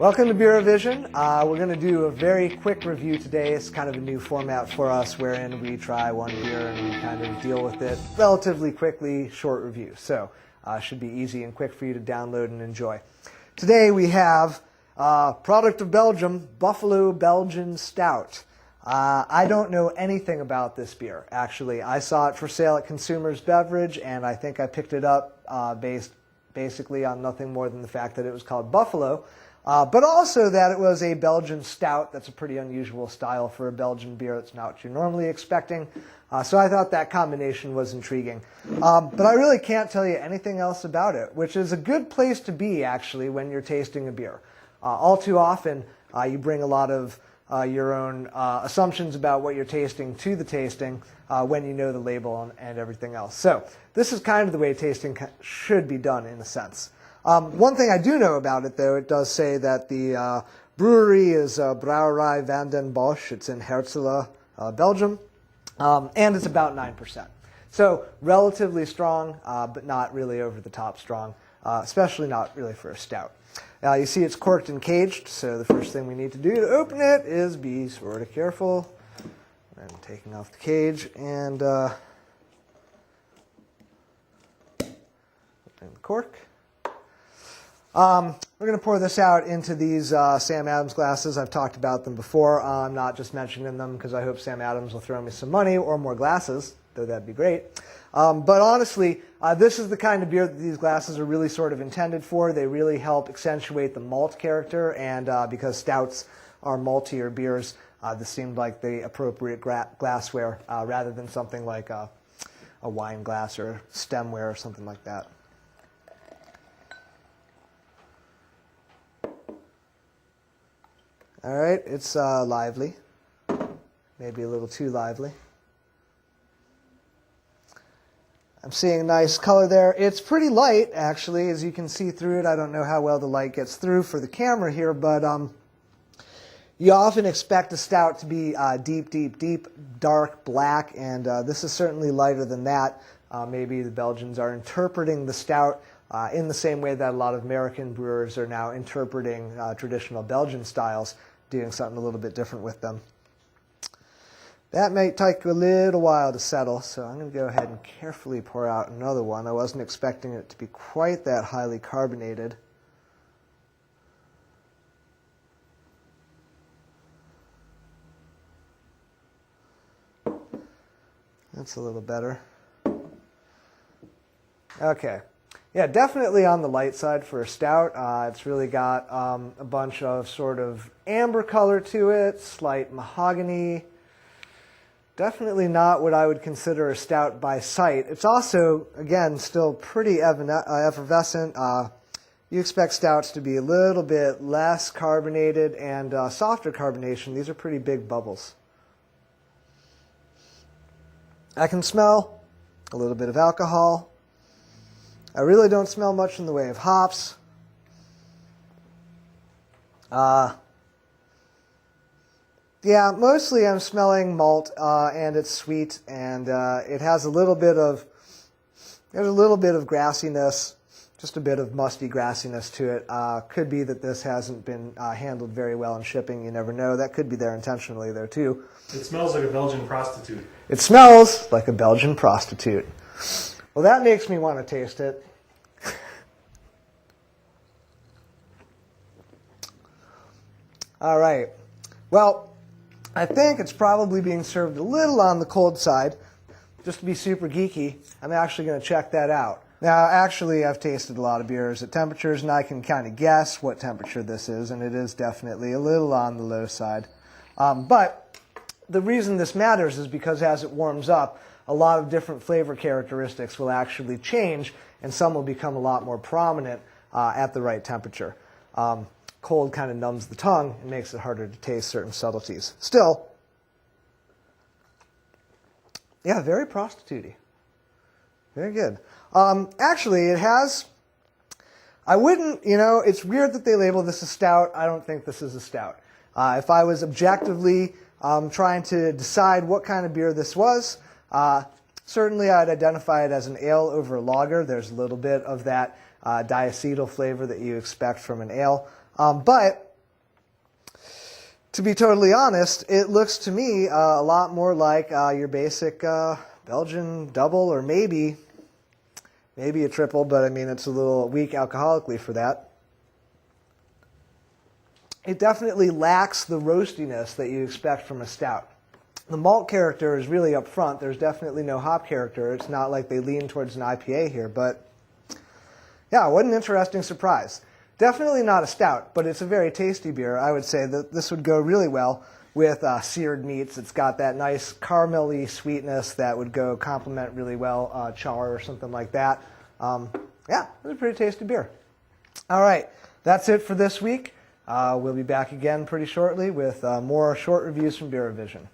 Welcome to Beerovision. We're going to do a very quick review today. It's kind of a new format for us wherein we try one beer and we kind of deal with it relatively quickly, short review. So should be easy and quick for you to download and enjoy. Today we have product of Belgium, Buffalo Belgian Stout. I don't know anything about this beer, actually. I saw it for sale at Consumers Beverage, and I think I picked it up based basically on nothing more than the fact that it was called Buffalo, but also that it was a Belgian stout. That's a pretty unusual style for a Belgian beer. It's not what you're normally expecting. So I thought that combination was intriguing. But I really can't tell you anything else about it, which is a good place to be, actually, when you're tasting a beer. All too often, you bring a lot of your own assumptions about what you're tasting to the tasting when you know the label and everything else. So this is kind of the way tasting should be done in a sense. One thing I do know about it, though, it does say that the brewery is Brouwerij van den Bosch. It's in Herzelen, Belgium, and it's about 9%. So relatively strong, but not really over the top strong, especially not really for a stout. You see it's corked and caged, so the first thing we need to do to open it is be sort of careful. I'm taking off the cage and open the cork. We're going to pour this out into these Sam Adams glasses. I've talked about them before. I'm not just mentioning them because I hope Sam Adams will throw me some money or more glasses, though that'd be great. But honestly, this is the kind of beer that these glasses are really sort of intended for. They really help accentuate the malt character, and because stouts are maltier beers, this seemed like the appropriate glassware rather than something like a wine glass or stemware or something like that. All right, it's lively, maybe a little too lively. I'm seeing a nice color there. It's pretty light, actually, as you can see through it. I don't know how well the light gets through for the camera here, but you often expect a stout to be deep, dark black, and this is certainly lighter than that. Maybe the Belgians are interpreting the stout in the same way that a lot of American brewers are now interpreting traditional Belgian styles, doing something a little bit different with them. That may take a little while to settle, so I'm going to go ahead and carefully pour out another one. I wasn't expecting it to be quite that highly carbonated. That's a little better. Okay. Yeah, definitely on the light side for a stout. It's really got a bunch of sort of amber color to it, slight mahogany. Definitely not what I would consider a stout by sight. It's also, again, still pretty effervescent. You expect stouts to be a little bit less carbonated and softer carbonation. These are pretty big bubbles. I can smell a little bit of alcohol. I really don't smell much in the way of hops. Yeah, mostly I'm smelling malt, and it's sweet, and it has a little bit of grassiness, just a bit of musty grassiness to it. Could be that this hasn't been handled very well in shipping. You never know. That could be there intentionally there too. It smells like a Belgian prostitute. It smells like a Belgian prostitute. Well, that makes me want to taste it. All right. Well, I think it's probably being served a little on the cold side. Just to be super geeky, I'm actually going to check that out. Now, actually, I've tasted a lot of beers at temperatures, and I can kind of guess what temperature this is, and it is definitely a little on the low side. But the reason this matters is because as it warms up, a lot of different flavor characteristics will actually change, and some will become a lot more prominent at the right temperature. Cold kind of numbs the tongue and makes it harder to taste certain subtleties. Still, yeah, very prostitute-y. Very good. Actually, it has, I wouldn't, it's weird that they label this a stout. I don't think this is a stout. If I was objectively trying to decide what kind of beer this was, certainly I'd identify it as an ale over a lager. There's a little bit of that diacetyl flavor that you expect from an ale. But To be totally honest, it looks to me a lot more like your basic Belgian double, or maybe a triple, but I mean it's a little weak alcoholically for that. It definitely lacks the roastiness that you expect from a stout. The malt character is really up front. There's definitely no hop character. It's not like they lean towards an IPA here, but yeah, what an interesting surprise. Definitely not a stout, but it's a very tasty beer. I would say that this would go really well with seared meats. It's got that nice caramelly sweetness that would go complement really well char or something like that. Yeah, it's a pretty tasty beer. All right, that's it for this week. We'll be back again pretty shortly with more short reviews from Beerovision.